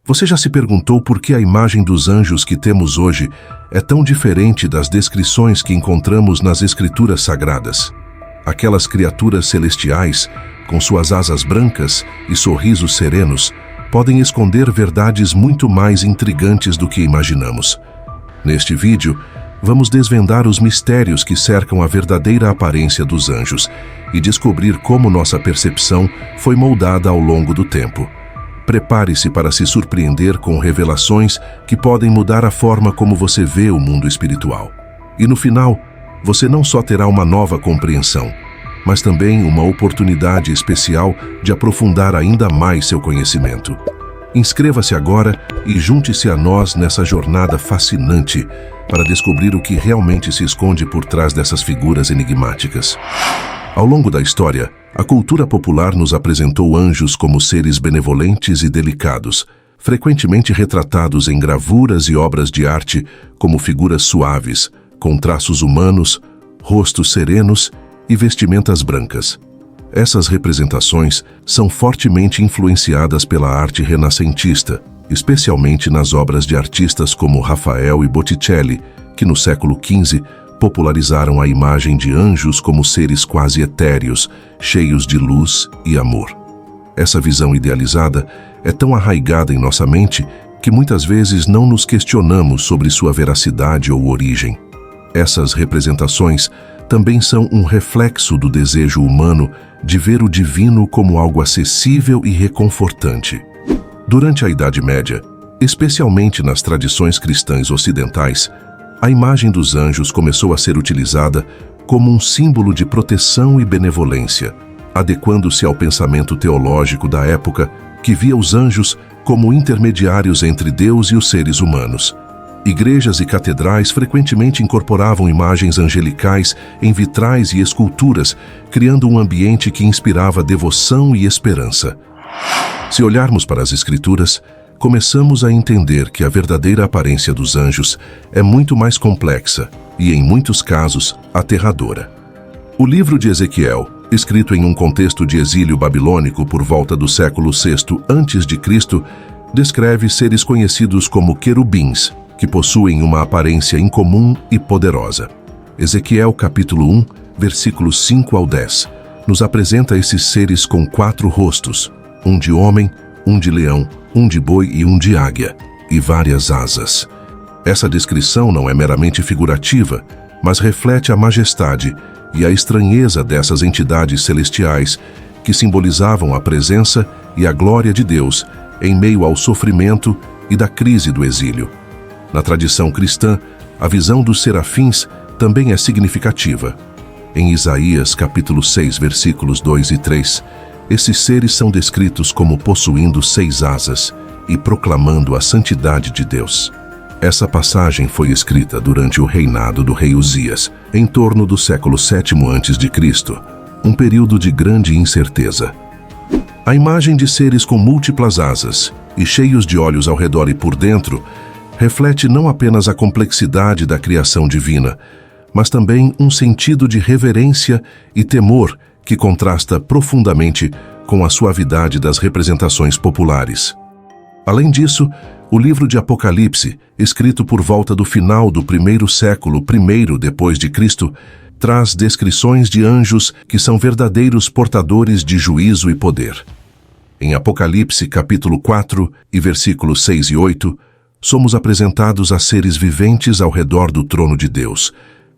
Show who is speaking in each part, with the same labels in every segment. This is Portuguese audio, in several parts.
Speaker 1: Você já se perguntou por que a imagem dos anjos que temos hoje é tão diferente das descrições que encontramos nas Escrituras Sagradas? Aquelas criaturas celestiais, com suas asas brancas e sorrisos serenos, podem esconder verdades muito mais intrigantes do que imaginamos. Neste vídeo, vamos desvendar os mistérios que cercam a verdadeira aparência dos anjos e descobrir como nossa percepção foi moldada ao longo do tempo. Prepare-se para se surpreender com revelações que podem mudar a forma como você vê o mundo espiritual. E no final, você não só terá uma nova compreensão, mas também uma oportunidade especial de aprofundar ainda mais seu conhecimento. Inscreva-se agora e junte-se a nós nessa jornada fascinante para descobrir o que realmente se esconde por trás dessas figuras enigmáticas. Ao longo da história, a cultura popular nos apresentou anjos como seres benevolentes e delicados, frequentemente retratados em gravuras e obras de arte como figuras suaves, com traços humanos, rostos serenos e vestimentas brancas. Essas representações são fortemente influenciadas pela arte renascentista, especialmente nas obras de artistas como Rafael e Botticelli, que no século XV popularizaram a imagem de anjos como seres quase etéreos, cheios de luz e amor. Essa visão idealizada é tão arraigada em nossa mente que muitas vezes não nos questionamos sobre sua veracidade ou origem. Essas representações também são um reflexo do desejo humano de ver o divino como algo acessível e reconfortante. Durante a Idade Média, especialmente nas tradições cristãs ocidentais, a imagem dos anjos começou a ser utilizada como um símbolo de proteção e benevolência, adequando-se ao pensamento teológico da época que via os anjos como intermediários entre Deus e os seres humanos. Igrejas e catedrais frequentemente incorporavam imagens angelicais em vitrais e esculturas, criando um ambiente que inspirava devoção e esperança. Se olharmos para as Escrituras, começamos a entender que a verdadeira aparência dos anjos é muito mais complexa e, em muitos casos, aterradora. O livro de Ezequiel, escrito em um contexto de exílio babilônico por volta do século VI a.C., descreve seres conhecidos como querubins, que possuem uma aparência incomum e poderosa. Ezequiel capítulo 1, versículos 5 ao 10, nos apresenta esses seres com 4 rostos, um de homem, um de leão, um de boi e um de águia, e várias asas. Essa descrição não é meramente figurativa, mas reflete a majestade e a estranheza dessas entidades celestiais que simbolizavam a presença e a glória de Deus em meio ao sofrimento e da crise do exílio. Na tradição cristã, a visão dos serafins também é significativa. Em Isaías capítulo 6, versículos 2 e 3, esses seres são descritos como possuindo 6 asas e proclamando a santidade de Deus. Essa passagem foi escrita durante o reinado do rei Uzias, em torno do século VII a.C., um período de grande incerteza. A imagem de seres com múltiplas asas e cheios de olhos ao redor e por dentro reflete não apenas a complexidade da criação divina, mas também um sentido de reverência e temor que contrasta profundamente com a suavidade das representações populares. Além disso, o livro de Apocalipse, escrito por volta do final do primeiro século I depois de Cristo, traz descrições de anjos que são verdadeiros portadores de juízo e poder. Em Apocalipse capítulo 4 e versículos 6 e 8, somos apresentados a seres viventes ao redor do trono de Deus,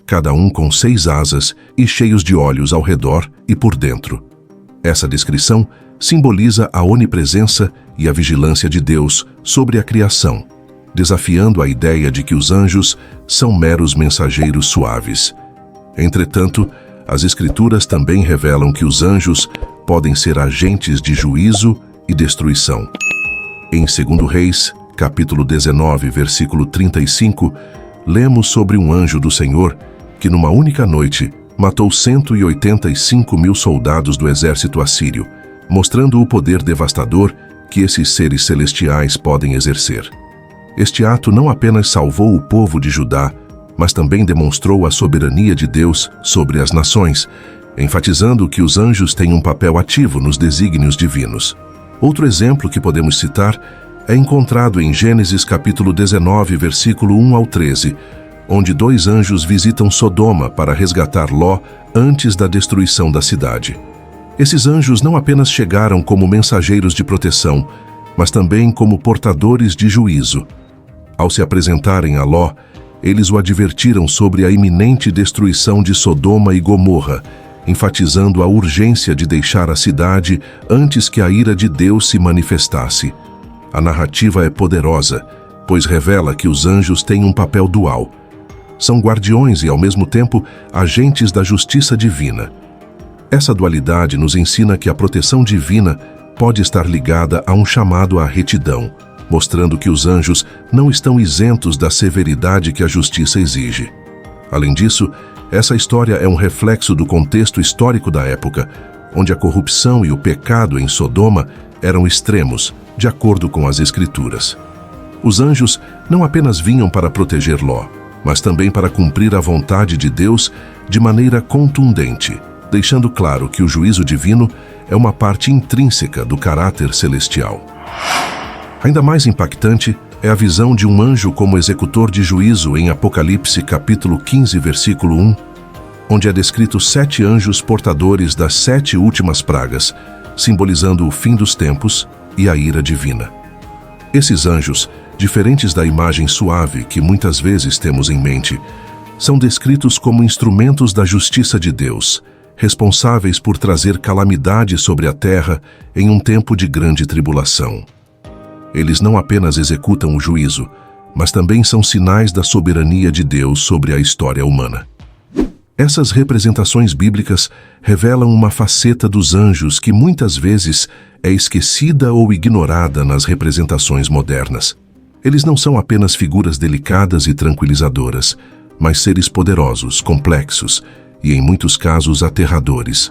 Speaker 1: cada um com 6 asas e cheios de olhos ao redor e por dentro. Essa descrição simboliza a onipresença e a vigilância de Deus sobre a criação, desafiando a ideia de que os anjos são meros mensageiros suaves. Entretanto, as Escrituras também revelam que os anjos podem ser agentes de juízo e destruição. Em 2 Reis, capítulo 19, versículo 35, lemos sobre um anjo do Senhor que numa única noite matou 185.000 soldados do exército assírio, mostrando o poder devastador que esses seres celestiais podem exercer. Este ato não apenas salvou o povo de Judá, mas também demonstrou a soberania de Deus sobre as nações, enfatizando que os anjos têm um papel ativo nos desígnios divinos. Outro exemplo que podemos citar é encontrado em Gênesis capítulo 19, versículo 1 ao 13, onde 2 anjos visitam Sodoma para resgatar Ló antes da destruição da cidade. Esses anjos não apenas chegaram como mensageiros de proteção, mas também como portadores de juízo. Ao se apresentarem a Ló, eles o advertiram sobre a iminente destruição de Sodoma e Gomorra, enfatizando a urgência de deixar a cidade antes que a ira de Deus se manifestasse. A narrativa é poderosa, pois revela que os anjos têm um papel dual. São guardiões e, ao mesmo tempo, agentes da justiça divina. Essa dualidade nos ensina que a proteção divina pode estar ligada a um chamado à retidão, mostrando que os anjos não estão isentos da severidade que a justiça exige. Além disso, essa história é um reflexo do contexto histórico da época, onde a corrupção e o pecado em Sodoma eram extremos, de acordo com as Escrituras. Os anjos não apenas vinham para proteger Ló, mas também para cumprir a vontade de Deus de maneira contundente, deixando claro que o juízo divino é uma parte intrínseca do caráter celestial. Ainda mais impactante é a visão de um anjo como executor de juízo em Apocalipse capítulo 15, versículo 1, onde é descrito 7 anjos portadores das 7 últimas pragas, simbolizando o fim dos tempos e a ira divina. Esses anjos, diferentes da imagem suave que muitas vezes temos em mente, são descritos como instrumentos da justiça de Deus, responsáveis por trazer calamidade sobre a terra em um tempo de grande tribulação. Eles não apenas executam o juízo, mas também são sinais da soberania de Deus sobre a história humana. Essas representações bíblicas revelam uma faceta dos anjos que muitas vezes é esquecida ou ignorada nas representações modernas. Eles não são apenas figuras delicadas e tranquilizadoras, mas seres poderosos, complexos e, em muitos casos, aterradores.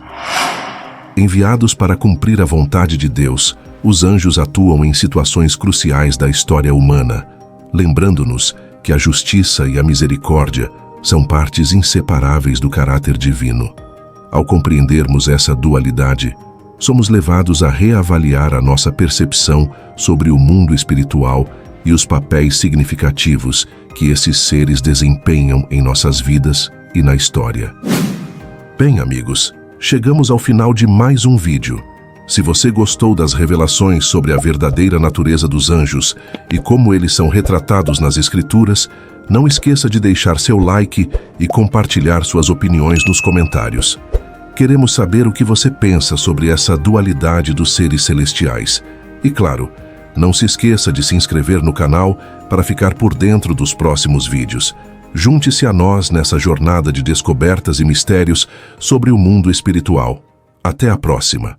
Speaker 1: Enviados para cumprir a vontade de Deus, os anjos atuam em situações cruciais da história humana, lembrando-nos que a justiça e a misericórdia são partes inseparáveis do caráter divino. Ao compreendermos essa dualidade, somos levados a reavaliar a nossa percepção sobre o mundo espiritual e os papéis significativos que esses seres desempenham em nossas vidas e na história. Bem, amigos, chegamos ao final de mais um vídeo. Se você gostou das revelações sobre a verdadeira natureza dos anjos e como eles são retratados nas Escrituras, não esqueça de deixar seu like e compartilhar suas opiniões nos comentários. Queremos saber o que você pensa sobre essa dualidade dos seres celestiais. E claro, não se esqueça de se inscrever no canal para ficar por dentro dos próximos vídeos. Junte-se a nós nessa jornada de descobertas e mistérios sobre o mundo espiritual. Até a próxima!